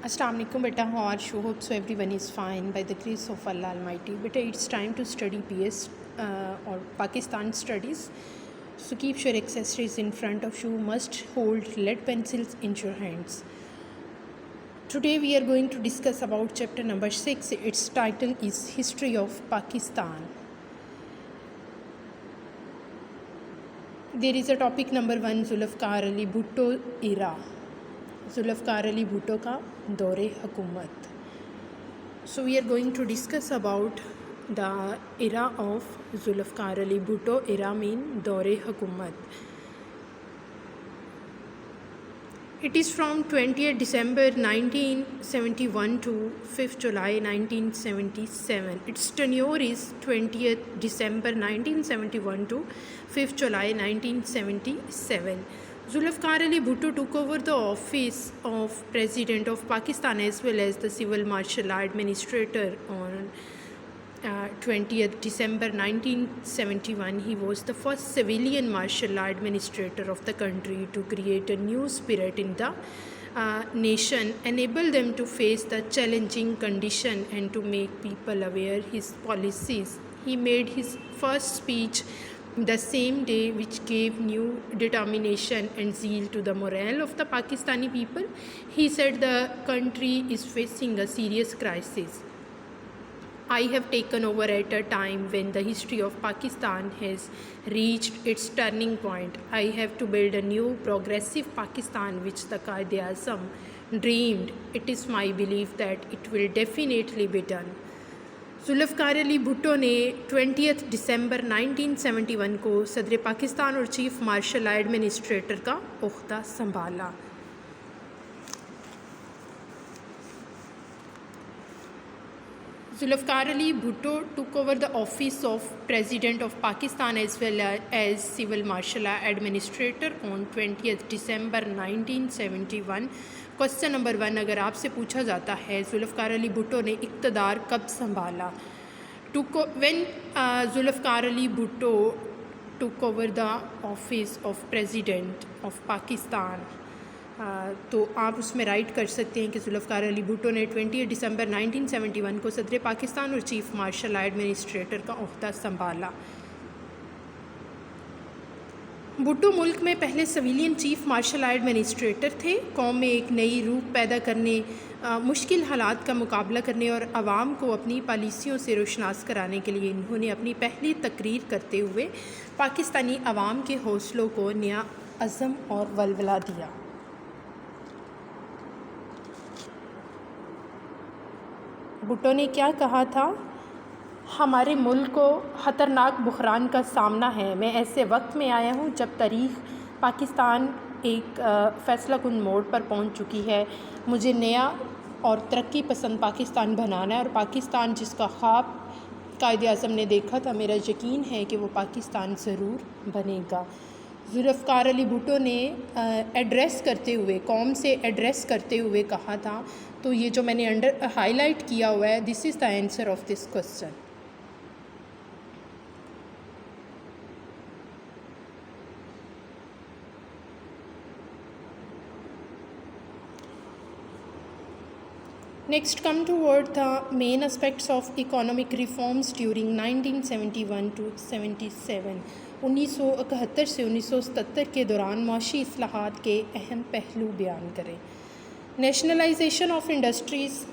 Assalamu alaikum beta, how are you? Hope so everyone is fine by the grace of Allah Almighty. Beta, it's time to study PS or Pakistan studies. So keep your accessories in front of you. Must hold lead pencils in your hands. Today we are going to discuss about chapter number 6. Its title is History of Pakistan. There is a topic number 1, Zulfikar Ali Bhutto era. Zulfikar Ali Bhutto का दौरे हुकूमत. So we are going to discuss about the era of Zulfikar Ali Bhutto era mean दौरे हुकूमत. It is from 20th December 1971 to 5th July 1977. Its tenure is 20th December 1971 to 5th July 1977. Zulfikar Ali Bhutto took over the office of President of Pakistan as well as the Civil Martial Law Administrator on 20th December 1971. He was the first civilian martial law administrator of the country to create a new spirit in the nation, enable them to face the challenging condition and to make people aware his policies. He made his first speech the same day, which gave new determination and zeal to the morale of the Pakistani people. He said the country is facing a serious crisis. I have taken over at a time when the history of Pakistan has reached its turning point. I have to build a new progressive Pakistan which the Quaid-e-Azam dreamed. It is my belief that it will definitely be done. Zulfikar Ali Bhutto ने 20 दिसंबर 1971 को सदर पाकिस्तान और chief marshal law administrator का ओहदा संभाला. Zulfikar Ali Bhutto took over the office of President of Pakistan as well as Civil Martial Law Administrator on 20th December 1971. Question number 1 अगर आपसे पूछा जाता है जुल्फ़िकार अली भुट्टो ने इक़्तिदार कब संभाला. When Zulfikar Ali Bhutto took over the office of President of Pakistan, तो आप उसमें राइट कर सकते हैं कि जुल्फ़िकार अली भुट्टो ने 20 दिसंबर 1971 को सदर पाकिस्तान और चीफ मार्शल लॉ एडमिनिस्ट्रेटर का ओहदा संभाला. भुट्टो मुल्क में पहले civilian chief marshal law administrator थे. कौम में एक नई रूह पैदा करने, मुश्किल हालात का मुकाबला करने और आवाम को अपनी पॉलिसियों से रोशनास कराने के लिए इन्होंने अपनी पहली तकरीर करते हुए पाकिस्तानी आवाम के हौसलों को नया अज़म और वलवला दिया. भुट्टो ने क्या कहा था? हमारे मुल्क को ख़तरनाक बुहरान का सामना है. मैं ऐसे वक्त में आया हूँ जब तारीख़ पाकिस्तान एक फ़ैसला कुन मोड़ पर पहुँच चुकी है. मुझे नया और तरक्की पसंद पाकिस्तान बनाना है और पाकिस्तान जिसका ख्वाब कायद-ए-आज़म ने देखा था, मेरा यकीन है कि वो पाकिस्तान ज़रूर बनेगा. जुल्फ़िकार अली भुट्टो ने एड्रेस करते हुए, कौम से एड्रेस करते हुए कहा था. तो ये जो मैंने अंडर हाईलाइट किया हुआ है, this is the answer of this question. Next, come toward the main aspects of economic reforms during 1971 to 77. 1971 से 1977 के दौरान माशी इस्लाहात के अहम पहलू बयान करें. Nationalisation of industries,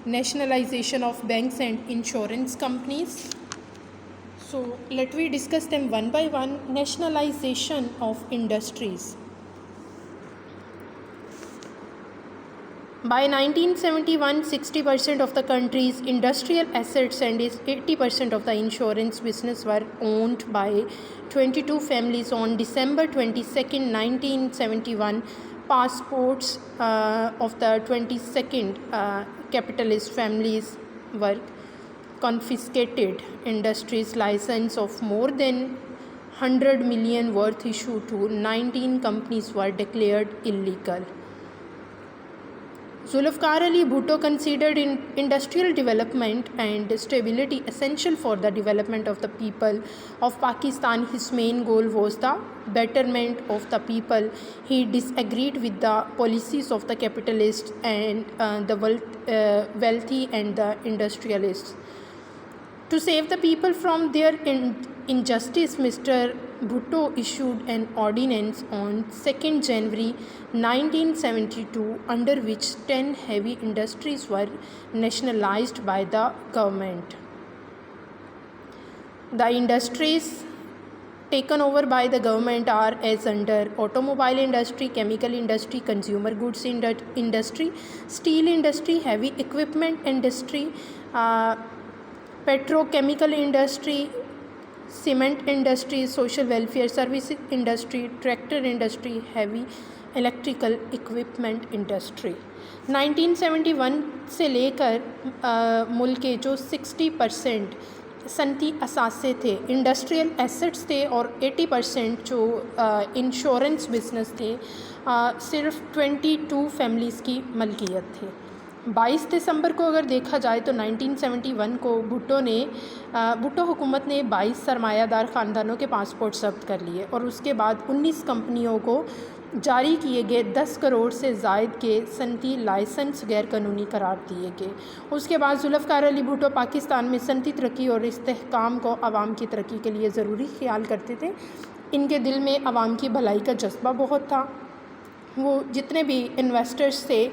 nationalization of banks and insurance companies. So let we discuss them one by one. Nationalization of industries. By 1971, 60% of the country's industrial assets and 80% of the insurance business were owned by 22 families. On December 22nd, 1971, passports of the 22nd capitalist families were confiscated. Industries license of more than 100 million worth issued to 19 companies were declared illegal. Zulfikar Ali Bhutto considered industrial development and stability essential for the development of the people of Pakistan. His main goal was the betterment of the people. He disagreed with the policies of the capitalists and the wealthy and the industrialists. To save the people from their injustice, Mr. Bhutto issued an ordinance on 2nd January 1972 under which 10 heavy industries were nationalized by the government. The industries taken over by the government are as under: automobile industry, chemical industry, consumer goods industry, steel industry, heavy equipment industry, petrochemical industry, cement industry, social welfare services industry, tractor industry, heavy electrical equipment industry. 1971 से लेकर मुल्क के जो 60% सनती असासे थे, industrial assets थे, और 80% जो insurance business थे, सिर्फ 22 फैमिलीज़ की मलकियत थे। 22 दिसंबर को अगर देखा जाए तो 1971 को भुट्टो हुकूमत ने 22 सरमायादार ख़ानदानों के पासपोर्ट ज़ब्त कर लिए और उसके बाद 19 कंपनियों को जारी किए गए 10 करोड़ से ज़ायद के सनती लाइसेंस गैर कानूनी करार दिए गए। उसके बाद जुल्फ़िकार अली भुट्टो पाकिस्तान में सनती तरक्की और इस्तेहकाम को आवाम की तरक्की के लिए ज़रूरी ख्याल करते थे। इनके दिल में आवाम की भलाई का जज्बा बहुत था। वो जितने भी इन्वेस्टर्स थे,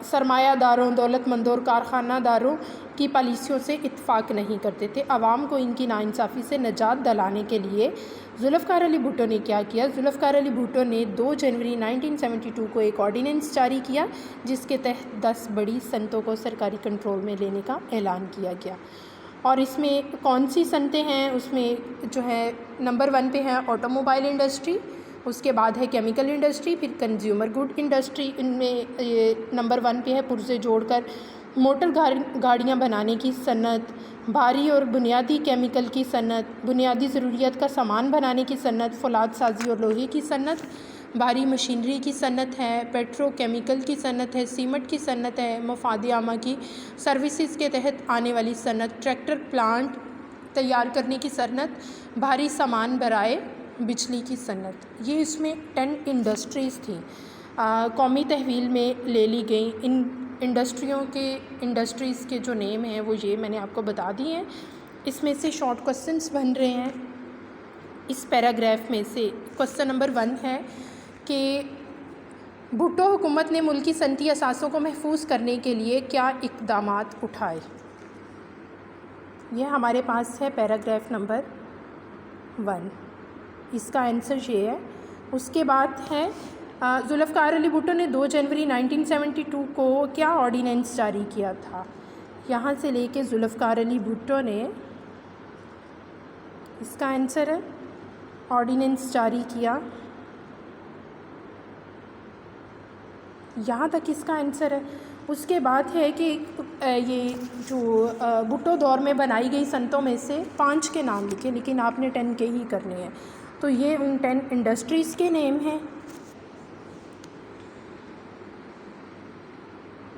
सरमायादारों, दौलतमंदों और कारखानादारों की पॉलिसियों से इत्तेफाक नहीं करते थे। आवाम को इनकी नाइंसाफ़ी से निजात दिलाने के लिए जुल्फ़िकार अली भुट्टो ने क्या किया? जुल्फ़िकार अली भुट्टो ने 2 जनवरी 1972 को एक ऑर्डिनेंस जारी किया जिसके तहत 10 बड़ी सनतों को सरकारी कंट्रोल में लेने का ऐलान किया गया। और इसमें कौन सी सनतें हैं? उसमें जो है नंबर 1 पे है ऑटोमोबाइल इंडस्ट्री, उसके बाद है केमिकल इंडस्ट्री, फिर कंज्यूमर गुड इंडस्ट्री। इनमें नंबर 1 पे है पुर्जे जोड़कर मोटर गाड़ियाँ बनाने की सनत, भारी और बुनियादी केमिकल की सनत, बुनियादी ज़रूरियात का सामान बनाने की सनत, फौलाद साजी और लोहे की सनत, भारी मशीनरी की सनत है, पेट्रोकेमिकल की सनत है, सीमेंट की सनत है, मफाद आमा की सर्विसेज के तहत आने वाली सनत, ट्रैक्टर प्लांट तैयार करने की सनत, भारी सामान बराए बिजली की सनत। ये इसमें 10 इंडस्ट्रीज़ थी, कौमी तहवील में ले ली गई। इन इंडस्ट्रीज़ के जो नेम हैं वो ये मैंने आपको बता दिए हैं। इसमें से शॉर्ट क्वेश्चंस बन रहे हैं इस पैराग्राफ में से। क्वेश्चन नंबर 1 है कि भुट्टो हुकूमत ने मुल्की सनती असासों को महफूज करने के लिए क्या इक़दामात उठाए? यह हमारे पास है पैराग्राफ नंबर 1, इसका आंसर ये है। उसके बाद है जुल्फ़िकार अली भुट्टो ने 2 जनवरी 1972 को क्या ऑर्डिनेंस जारी किया था? यहाँ से लेके जुल्फ़िकार अली भुट्टो ने, इसका आंसर है ऑर्डिनेंस जारी किया, यहाँ तक इसका आंसर है। उसके बाद है कि ये जो भुट्टो दौर में बनाई गई सनतों में से 5 के नाम लिखे, लेकिन आपने 10 के ही करने हैं। तो ये उन 10 इंडस्ट्रीज़ के नेम हैं।